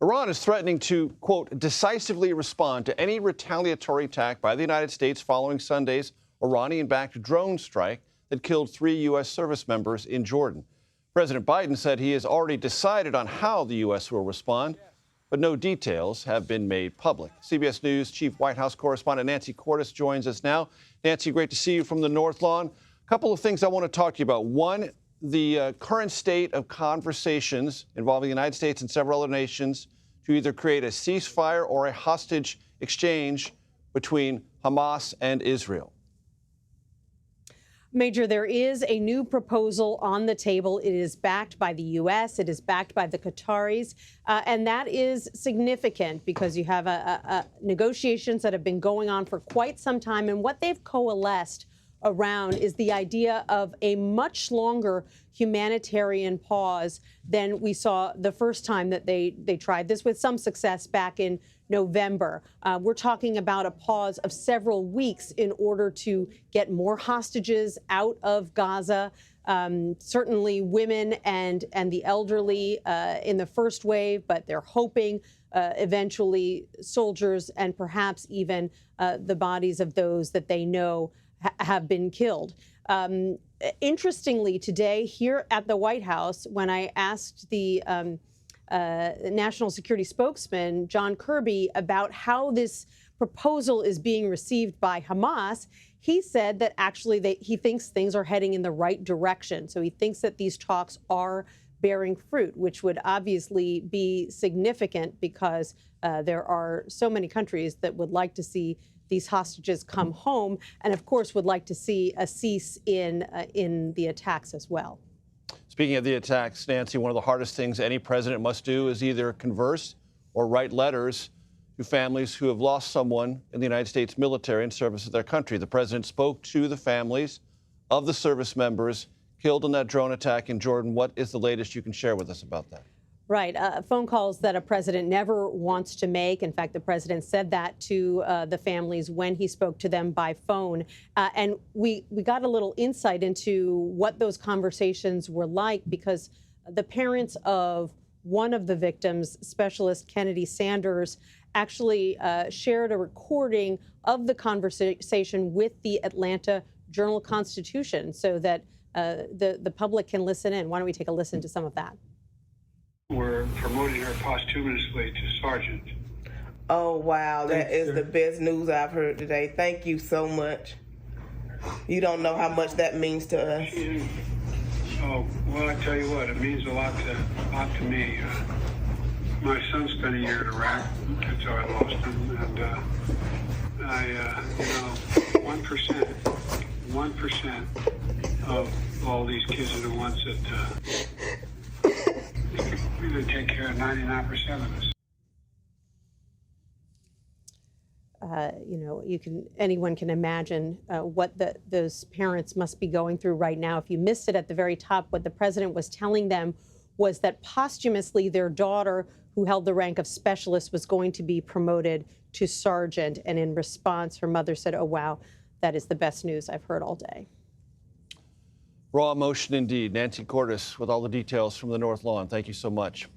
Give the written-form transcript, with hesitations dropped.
Iran is threatening to, quote, decisively respond to any retaliatory attack by the United States following Sunday's Iranian-backed drone strike that killed 3 U.S. service members in Jordan. President Biden said he has already decided on how the U.S. will respond, but no details have been made public. CBS News Chief White House correspondent Nancy Cordes joins us now. Nancy, great to see you from the North Lawn. A couple of things I want to talk to you about. One, the current state of conversations involving the United States and several other nations to either create a ceasefire or a hostage exchange between Hamas and Israel. Major, there is a new proposal on the table. It is backed by the U.S. It is backed by the Qataris. And that is significant because you have negotiations that have been going on for quite some time. And what they've coalesced around is the idea of a much longer humanitarian pause than we saw the first time that they tried this, with some success back in November. We're talking about a pause of several weeks in order to get more hostages out of Gaza. Certainly women and the elderly in the first wave, but they're hoping eventually soldiers and perhaps even the bodies of those that they know have been killed. Interestingly, today here at the White House, when I asked the national security spokesman, John Kirby, about how this proposal is being received by Hamas, he said that actually he thinks things are heading in the right direction. So he thinks that these talks are bearing fruit, which would obviously be significant because there are so many countries that would like to see these hostages come home, and of course would like to see a cease in the attacks as well. Speaking of the attacks, Nancy, one of the hardest things any president must do is either converse or write letters to families who have lost someone in the United States military in service of their country. The president spoke to the families of the service members killed in that drone attack in Jordan. What is the latest you can share with us about that? Right. Phone calls that a president never wants to make. In fact, the president said that to the families when he spoke to them by phone. And we got a little insight into what those conversations were like because the parents of one of the victims, Specialist Kennedy Sanders, actually shared a recording of the conversation with the Atlanta Journal-Constitution so that the public can listen in. Why don't we take a listen to some of that? We're promoting her posthumously to sergeant. Oh, wow. That is the best news I've heard today. Thank you so much. You don't know how much that means to us. Oh, well, I tell you what, it means a lot to me. My son spent a year in Iraq until I lost him, and 1% of all these kids are the ones that we're going to take care of 99% of us. Anyone can imagine what those parents must be going through right now. If you missed it at the very top, what the president was telling them was that posthumously their daughter, who held the rank of specialist, was going to be promoted to sergeant. And in response, her mother said, "Oh, wow, that is the best news I've heard all day." Raw emotion indeed. Nancy Cordes with all the details from the North Lawn. Thank you so much.